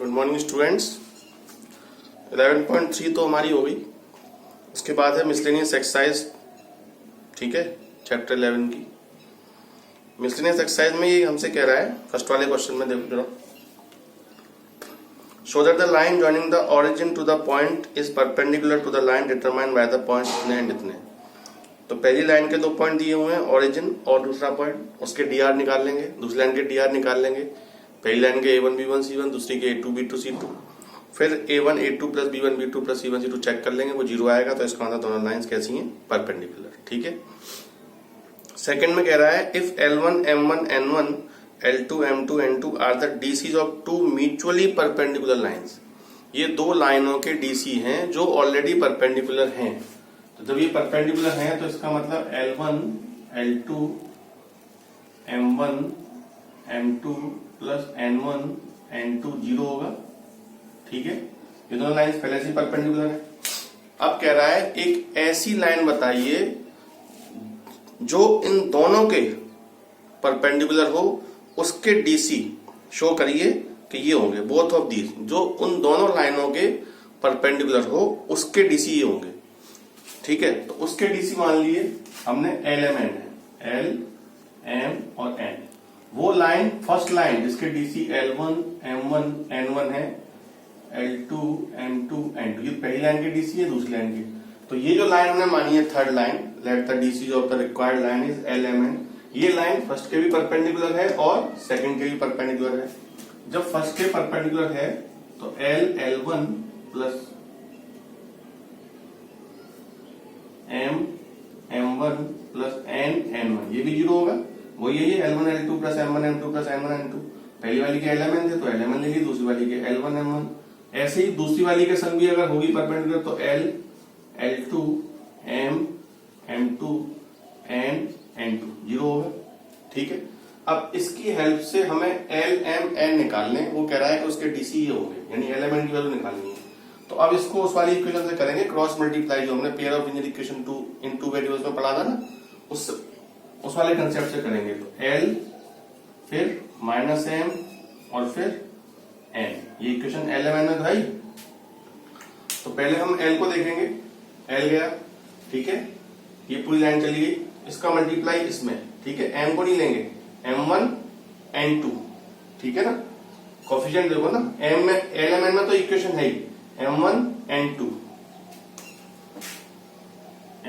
Good morning students. 11.3 तो हमारी हो गई। उसके बाद है मिसलेनियस एक्सरसाइज, ठीक है, चैप्टर 11 की। मिसलेनियस एक्सरसाइज में ये हमसे कह रहा है, फर्स्ट वाले क्वेश्चन में देखो जरा, show that the line joining the origin to the point is perpendicular to the line determined by the point इतने एंड इतने। तो पहली लाइन के 2 पॉइंट दिए हुए हैं, ओरिजिन और दूसरा पॉइंट, उसके डीआर निकाल लेंगे, दूसरी लाइन के डीआर निकाल लेंगे। पहली लाइन के A1 B1 C1, दूसरी के A2 B2 C2, फिर A1 A2 plus B1 B2 plus C1 C2 check कर लेंगे, वो 0 आएगा तो इसका मतलब दोनों लाइंस कैसी हैं, परपेंडिकुलर, ठीक है। सेकंड में कह रहा है if L1 M1 N1 L2 M2 N2 are the DCs of 2 mutually perpendicular lines. ये 2 लाइनों के DC हैं जो ऑलरेडी परपेंडिकुलर हैं। तो जब ये परपेंडिकुलर हैं तो इसका मतलब L1 L2 M1 M2 plus N1 N2 0 होगा, ठीक है। ये दोनों लाइंस पहले से परपेंडिकुलर है। अब कह रहा है एक ऐसी लाइन बताइए जो इन दोनों के परपेंडिकुलर हो, उसके डीसी शो करिए कि ये होंगे, बोथ ऑफ दीज, जो उन दोनों लाइनों के परपेंडिकुलर हो उसके डीसी ये होंगे, ठीक है। तो उसके डीसी मान लिए हमने LMN है, L M और N। वो लाइन फर्स्ट लाइन जिसके डीसी L1 M1 N1 है, L2 M2 N2, ये पहली लाइन के डीसी है, दूसरी लाइन की। तो ये जो लाइन हमने मानी है third line, let the DC of the required line is LMN। ये लाइन फर्स्ट के भी परपेंडिकुलर है और सेकंड के भी परपेंडिकुलर है। जब फर्स्ट के परपेंडिकुलर है तो L1 plus M M1 plus N N1, ये भी 0 होगा। वही है ये L1 L2 plus M1 M2 plus N1 N2। पहली वाली के LMN थे तो LMN ले ली, दूसरी वाली के L1 M1। ऐसे ही दूसरी वाली के संग भी अगर होगी परपेंडिकुलर तो L L2 M M2 N N2 0 होगा, ठीक है। अब इसकी हेल्प से हमें L M N निकालने, वो कह रहा है कि उसके डीसी ये होंगे, यानी LMN की वैल्यू निकालनी है। तो अब इसको उस वाली इक्वेशन से करेंगे, क्रॉस मल्टीप्लाई, जो हमने pair of linear equation in two variables में पढ़ा था ना, उस वाले कंसेप्ट से करेंगे। तो L फिर माइनस M और फिर N, ये इक्वेशन LMN में भाई। तो पहले हम L को देखेंगे, L गया, ठीक है, ये पूरी लाइन चली गई, इसका मल्टीप्लाई इसमें, ठीक है। M को नहीं लेंगे, M1 N2, ठीक है ना, कोफिशिएंट देखो ना, M में LMN में तो इक्वेशन है ही, M1 N2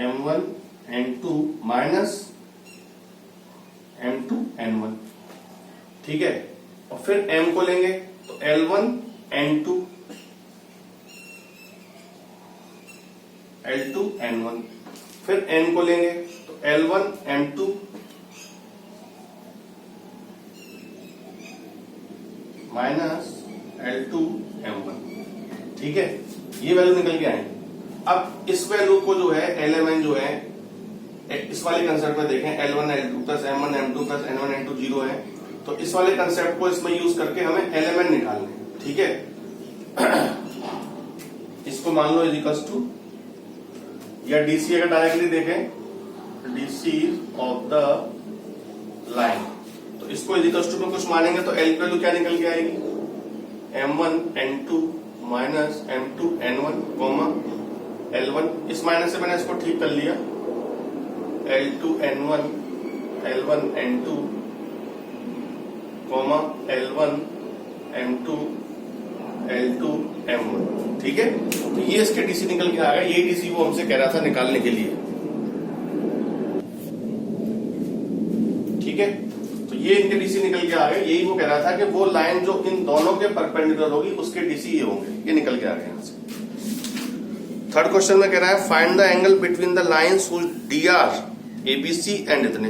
M1 N2 minus M2 N1, ठीक है। और फिर M को लेंगे तो L1 N2 L2 N1, फिर N को लेंगे तो L1 M2 minus L2 M1, ठीक है। ये वैल्यू निकल के आएंगे। अब इस वैल्यू को जो है LMN जो है, इस वाले कंसेप्ट में देखें, L1 L2 plus M1 M2 plus N1 N2 0 है, तो इस वाले कंसेप्ट को इसमें यूज करके हमें LMN निकालने हैं, ठीक है। इसको मान लो इक्वल्स टू, या डीसी अगर डायरेक्टली देखें, डीसी ऑफ द लाइन, तो इसको इक्वल्स टू में कुछ मानेंगे तो L की वैल्यू क्या निकल के आएगी, M1 N2 minus M2 N1 comma L1, इस माइनस से मैंने इसको ठीक कर लिया, L2 N1 L1 N2 comma L1 M2 L2 M1, ठीक है। तो ये इसके डीसी निकल के आ गया, ये डीसी वो हमसे कह रहा था निकालने के लिए, ठीक है। तो ये इनके डीसी निकल के आ गए, यही वो कह रहा था कि वो लाइन जो इन दोनों के परपेंडिकुलर होगी उसके डीसी ये होंगे, ये निकल के आ गए यहां से। थर्ड क्वेश्चन में कह रहा है find the angle between the lines whose DR ABC and इतने।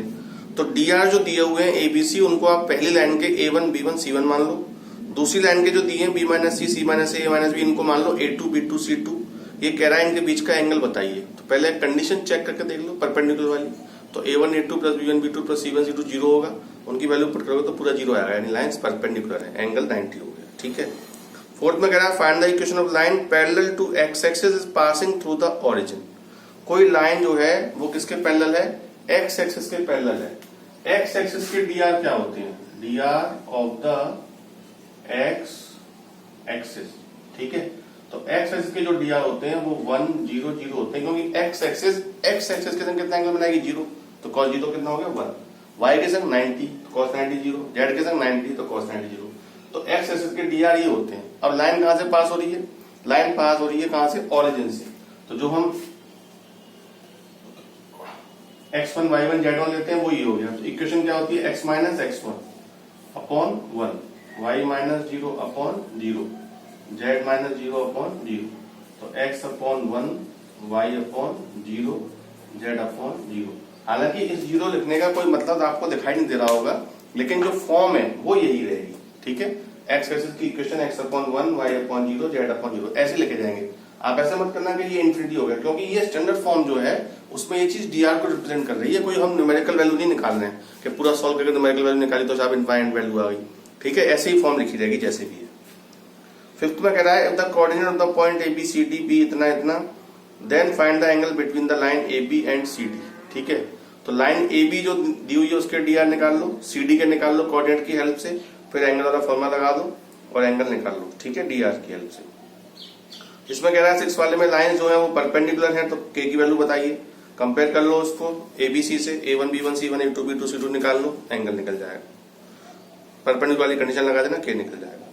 तो डीआर जो दिए हुए हैं ABC, उनको आप पहली लाइन के A1 B1 C1 मान लो, दूसरी लाइन के जो दिए हैं B minus C C minus A minus B, इनको मान लो A2 B2 C2। ये कह रहा है इनके बीच का एंगल बताइए। तो पहले कंडीशन चेक करके देख लो परपेंडिकुलर वाली, तो A1 A2 plus B1 B2 plus C1 C2 0 होगा, उनकी वैल्यू पुट करोगे तो पूरा 0 आएगा, यानी लाइंस परपेंडिकुलर है, एंगल 90 हो गया, ठीक है। फोर्थ में कह रहा है find the equation of line parallel to x axis is passing through the origin. कोई लाइन जो है वो किसके पैरेलल है, x एक्सिस के पैरेलल है। x एक्सिस के dr क्या होते हैं, dr of the x axis, ठीक है। तो एक्स एक्सिस के जो डीआर होते हैं वो 1 0 0 होते हैं, क्योंकि एक्स एक्सिस के संग कितना एंगल बनाएगी 0, तो cos 0 कितना हो गया 1, y के संग 90 तो cos 90 0, z के संग 90 तो cos 90 0। तो एक्स एक्सिस के डीआर ये होते हैं। अब लाइन कहां से पास हो रही है? लाइन पास हो रही है कहां से? ओरिजिन से। तो जो हम x1 y1 z1 लेते हैं वो ये हो गया। तो इक्वेशन क्या होती है? x minus x1 upon 1, y minus 0 upon 0, z minus 0 upon 0। तो x upon 1, y upon 0, z upon 0। हालांकि इस 0 लिखने का कोई मतलब आपको दिखाई नहीं दे रहा होगा, लेकिन जो फॉर्म है वो यही रहेगी, ठीक है। एक्स एक्सिस की equation x upon 1, y upon 0, z upon 0 ऐसे लिखे जाएंगे। आप ऐसा मत करना कि ये इन्फिनिटी हो गया, क्योंकि ये स्टैंडर्ड फॉर्म जो है उसमें ये चीज dr को रिप्रेजेंट कर रही है। कोई हम न्यूमेरिकल वैल्यू नहीं निकाल रहे हैं कि पूरा सॉल्व करके न्यूमेरिकल वैल्यू निकाली तो साहब इनफाइनाइट वैल्यू आ गई, ठीक है। ऐसे ही फॉर्म लिखी जाएगी जैसे भी है। फिफ्थ में कह रहा है, if the coordinate of the point ABCD be इतना इतना, then find the angle between the line AB and CD, ठीक है। तो लाइन AB जो दी हुई है उसके dr निकाल लो, CD के निकाल लो कोऑर्डिनेट की हेल्प से, फिर एंगल वाला फॉर्मूला लगा दो और एंगल निकाल लो, ठीक है, dr की हेल्प से। इसमें कह रहा है 6 वाले में लाइन जो है वो परपेंडिकुलर है, तो k की वैल्यू बताइए, कंपेयर कर लो उसको ABC से, A1 B1 C1 A2 B2 C2 निकाल लो, एंगल निकल जाएगा। परपेंडिकुलर वाली कंडीशन लगा देना, k निकल जाएगा।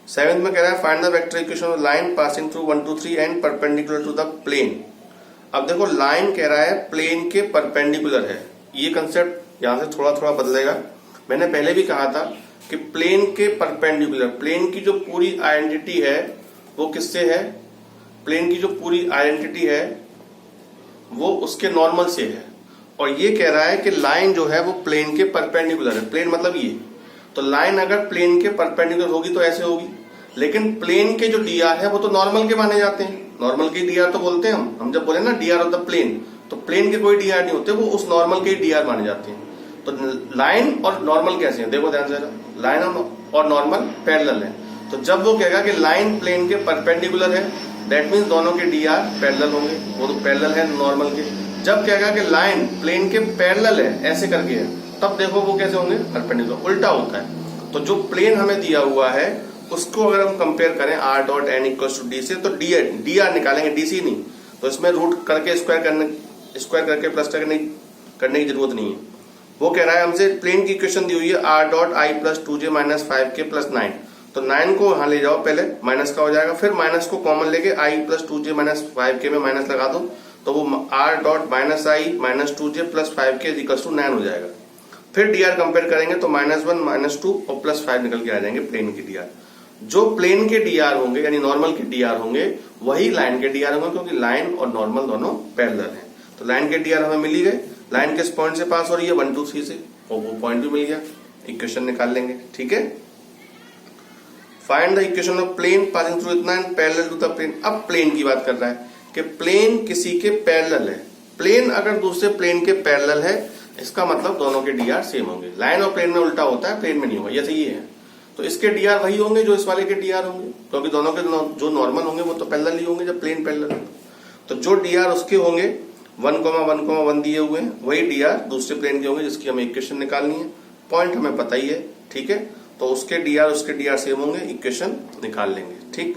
7th में कह रहा है find the vector equation of line passing through 1 2 3 and perpendicular to the plane. अब देखो लाइन कह रहा है प्लेन के परपेंडिकुलर है, ये कंसेप्ट यहां से थोड़ा थोड़ा बदलेगा। मैंने पहले भी कहा था कि प्लेन के परपेंडिकुलर, प्लेन की जो पूरी आइडेंटिटी है वो किससे है? प्लेन की जो पूरी आइडेंटिटी है वो उसके नॉर्मल से है। और ये कह रहा है कि लाइन जो है वो प्लेन के परपेंडिकुलर है। प्लेन मतलब ये, तो लाइन अगर प्लेन के परपेंडिकुलर होगी तो ऐसे होगी, लेकिन प्लेन के जो dr है वो तो नॉर्मल के माने जाते हैं। नॉर्मल के dr तो बोलते हैं हम जब बोले ना dr ऑफ द प्लेन, तो प्लेन के कोई dr नहीं होते, वो उस नॉर्मल के dr माने जाते हैं। तो लाइन और नॉर्मल कैसे हैं? देखो ध्यान से, लाइन और नॉर्मल पैरेलल है। तो जब वो कहेगा कि लाइन प्लेन के परपेंडिकुलर है, दैट मीन्स दोनों के dr पैरेलल होंगे, वो तो पैरेलल है नॉर्मल के। जब कहेगा कि लाइन प्लेन के पैरेलल है, ऐसे करके है, तब देखो वो कैसे होंगे? परपेंडिकुलर, उल्टा होता है। तो जो प्लेन हमें दिया हुआ है उसको अगर हम कंपेयर करें r dot n equal to d से, तो dr निकालेंगे, dc नहीं। तो इसमें रूट करके स्क्वायर करके प्लस करने की जरूरत नहीं है। वो कह रहा है हमसे प्लेन की इक्वेशन दी हुई है r dot i plus 2j minus 5k plus 9। तो 9 को यहां ले जाओ, पहले माइनस का हो जाएगा, फिर माइनस को कॉमन लेके i plus 2j minus 5k में माइनस लगा दो, तो वो r dot minus i minus 2j plus 5k equal to 9 हो जाएगा। फिर dr कंपेयर करेंगे तो -1 -2 और +5 निकल के आ जाएंगे प्लेन के dr। जो प्लेन के dr होंगे यानी नॉर्मल के dr होंगे वही लाइन के dr होंगे, क्योंकि लाइन और नॉर्मल दोनों पैरेलल हैं। तो लाइन के dr हमें मिल ही गए। लाइन किस पॉइंट से पास हो रही है? 1 2 3 से, और वो पॉइंट भी मिल गया, इक्वेशन निकाल लेंगे, ठीक है। Find the equation of plane passing through इतना and parallel to the plane. अब प्लेन की बात कर रहा है कि प्लेन किसी के पैरेलल है। प्लेन अगर दूसरे प्लेन के पैरेलल है, इसका मतलब दोनों के dr सेम होंगे। लाइन और प्लेन में उल्टा होता है, प्लेन में नहीं होगा, जैसे ये है। तो इसके dr वही होंगे जो इस वाले के dr होंगे, क्योंकि दोनों के जो नॉर्मल होंगे वो तो पैरेलल ही होंगे जब प्लेन पैरेलल है। तो जो dr उसके होंगे 1,1,1 दिए हुए हैं, वही dr दूसरे प्लेन के होंगे जिसकी हमें इक्वेशन निकालनी है। पॉइंट हमें पता ही है, ठीक है। तो उसके dr सेम होंगे, इक्वेशन निकाल लेंगे, ठीक।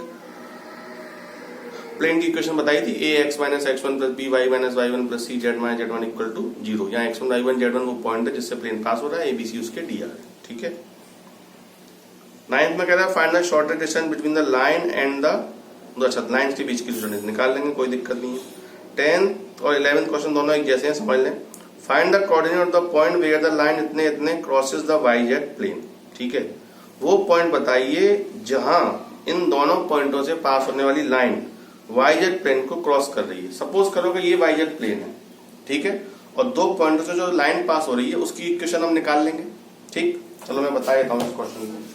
प्लेन की इक्वेशन बताई थी ax minus x1 plus by minus y1 plus cz minus z1 equal to 0। यहाँ x1 y1 z1 वो पॉइंट है जिससे प्लेन पास हो रहा है, abc उसके dr है, ठीक है। 9th में कह रहा है find the shortest distance between the line and the, अच्छा लाइन के बीच की डिस्टेंस निकाल लेंगे, कोई दिक्कत नहीं है। 10th और 11th क्वेश्चन दोनों एक जैसे हैं, समझ लें। Find the coordinate of the point where the line इतने इतने क्रॉसेस द yz प्लेन, ठीक है। वो पॉइंट बताइए जहां इन दोनों पॉइंटों से पास होने वाली लाइन yz प्लेन को क्रॉस कर रही है। सपोज करो कि ये yz प्लेन है, ठीक है, और दो पॉइंटों से जो लाइन पास हो रही है उसकी इक्वेशन हम निकाल लेंगे, ठीक। चलो मैं बता देता हूं इस क्वेश्चन को।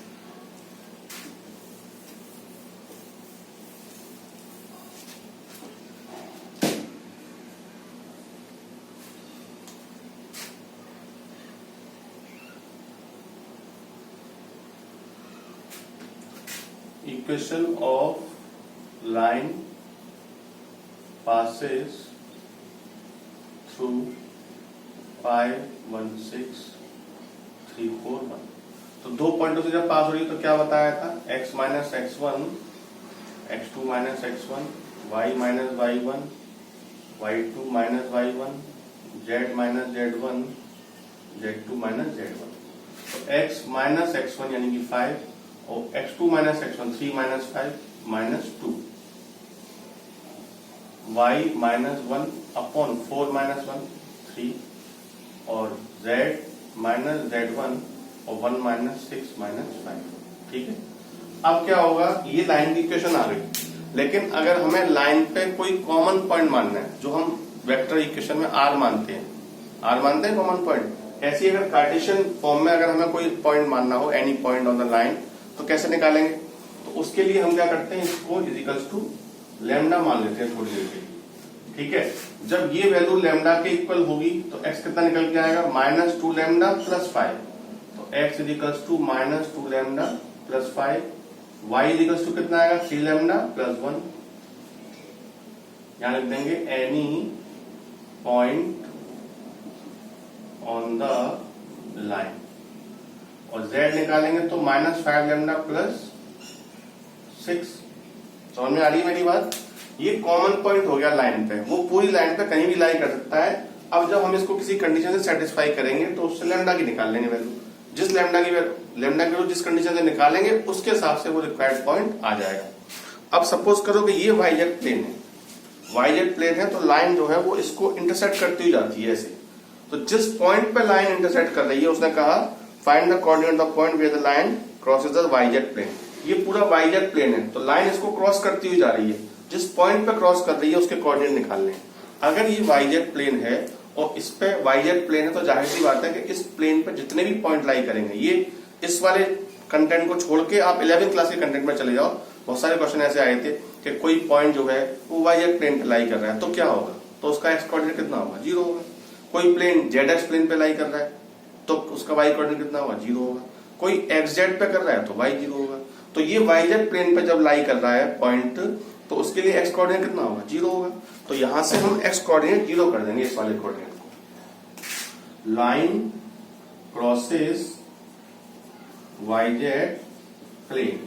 Equation of line passes through 5 1 6 3 4 1। तो दो पॉइंटों से जब पास हो रही है तो क्या बताया था, x minus x1, x2 minus x1, y minus y1, y2 minus y1, z minus z1, z2 minus z1। तो x माइनस x1 यानी कि 5 और x2 minus x1 3 minus 5 minus 2, y minus 1 upon 4 minus 1 3 और z माइनस z1 और 1 minus 6 minus 5। ठीक है, अब क्या होगा, ये लाइन की इक्वेशन आ गई, लेकिन अगर हमें लाइन पे कोई कॉमन पॉइंट मानना है, जो हम वेक्टर इक्वेशन में r मानते हैं कॉमन पॉइंट, ऐसी अगर कार्टेशियन फॉर्म में अगर हमें कोई पॉइंट मानना हो, any point on the line, तो कैसे निकालेंगे? तो उसके लिए हम क्या करते हैं, इसको इज इक्वल्स टू लैम्डा मान लेते हैं थोड़ी देर के लिए। ठीक है, जब ये वैल्यू लैम्डा के इक्वल होगी तो x कितना निकल के आएगा, माइनस 2 लैम्डा प्लस 5। तो x is equals to minus 2 lambda plus 5, y is equals to कितना आएगा, 3 लैम्डा प्लस 1। यहां लिख देंगे any point on the line, और z निकालेंगे तो माइनस 5 लैम्डा प्लस 6। समझ में आ रही है मेरी बात? ये कॉमन पॉइंट हो गया लाइन पे, वो पूरी लाइन पे कहीं भी लाई कर सकता है। अब जब हम इसको किसी कंडीशन से सेटिस्फाई करेंगे तो उससे लैम्डा की निकाल लेंगे वैल्यू, जिस लैम्डा की वैल्यू जिस कंडीशन से निकालेंगे उसके हिसाब से वो रिक्वायर्ड पॉइंट आ जाएगा। अब सपोज करो कि ये वाईजेड प्लेन है, वाईजेड प्लेन है, तो लाइन जो है वो इसको इंटरसेक्ट करती हुई जाती है ऐसे। तो जिस पॉइंट पे लाइन इंटरसेक्ट कर रही है उसने कहा find the coordinate of point where the line crosses the YZ plane. ये पूरा वाईजेड प्लेन है, तो लाइन इसको क्रॉस करती हुई जा रही है, जिस पॉइंट पे क्रॉस कर रही है उसके कोऑर्डिनेट निकालने हैं। अगर ये वाईजेड प्लेन है और इस पे वाईजेड प्लेन है, तो जाहिर सी बात है कि इस प्लेन पे जितने भी पॉइंट लाई करेंगे, ये इस वाले कंटेंट को छोड़ के आप 11th क्लास के कंटेंट में चले जाओ, बहुत सारे क्वेश्चन ऐसे आए थे कि कोई पॉइंट जो है वो वाईजेड प्लेन पे लाई कर रहा है, तो क्या होगा, तो उसका एक्स कोऑर्डिनेट कितना होगा, 0 होगा। कोई प्लेन जेड एक्स प्लेन पे लाई कर रहा है तो उसका वाई कोऑर्डिनेट कितना होगा, 0 होगा। कोई एक्स जेड पे कर रहा है तो वाई 0 होगा। तो ये वाईजेड प्लेन पे जब लाई कर रहा है पॉइंट, तो उसके लिए एक्स कोऑर्डिनेट कितना होगा, 0 होगा। तो यहां से हम एक्स कोऑर्डिनेट 0 कर देंगे इस वाले कोऑर्डिनेट को। Line crosses YZ plane,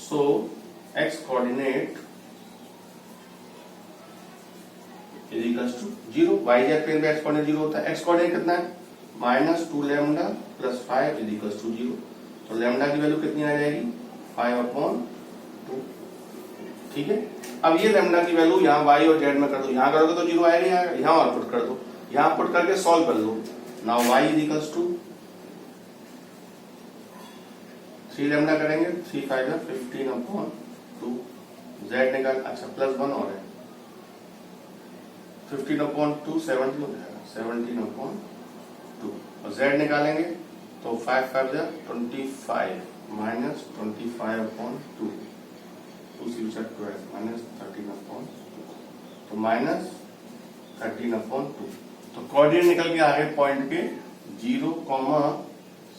so X coordinate is equals to 0। YZ plane पे एक्स कोऑर्डिनेट 0 होता है। एक्स कोऑर्डिनेट कितना है, minus 2 lambda plus 5 is equals to 0। तो लैम्डा की वैल्यू कितनी आ जाएगी, 5/2। ठीक है, अब ये लैम्डा की वैल्यू यहाँ y और z में कर दो, यहाँ करोगे तो 0 आएगा, यहाँ और पुट कर दो, यहाँ पुट करके सॉल्व कर लो। Now y is equals to 3 lambda करेंगे, 3 5 15/2, z निकाल, अच्छा प्लस 1 और है, 15/2 17 हो जाएगा, 17/2। और z निकालेंगे तो 5 5 25 माइनस 25/2, 2 12 माइनस 13/2, तो माइनस 13/2। तो कोऑर्डिनेट निकल के आ गए पॉइंट के 0,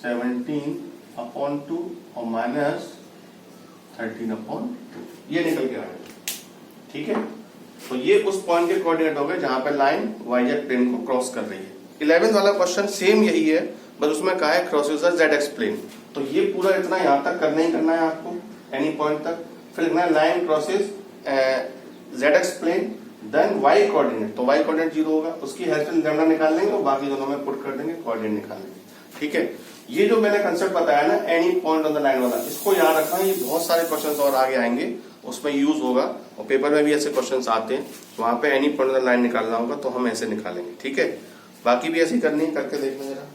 17/2 और माइनस 13/2, ये निकल के आ गए। ठीक है, तो ये उस पॉइंट के कोऑर्डिनेट हो गए जहां पे लाइन वाईजेड प्लेन को क्रॉस कर रही है। 11th वाला क्वेश्चन सेम यही है, बस उसमें कहा है क्रॉसेस द जेड एक्स प्लेन। तो ये पूरा इतना यहां तक करना ही करना है आपको, एनी पॉइंट तक। फिर लिखना है line crosses Z x plane, then Y coordinate, तो वाई कोऑर्डिनेट 0 होगा, उसकी हेल्प से लैम्डा निकाल लेंगे और बाकी दोनों में पुट कर देंगे, कोऑर्डिनेट निकाल लेंगे। ठीक है, ये जो मैंने कंसेप्ट बताया ना any point on the line वाला, इसको याद रखना, ये बहुत सारे क्वेश्चंस और आगे आएंगे उसमें यूज होगा, और पेपर में भी ऐसे क्वेश्चंस आते हैं, वहां पे any point on the line निकालना होगा तो हम ऐसे निकालेंगे। ठीक है, बाकी भी ऐसी करनी है, करके देखना जरा।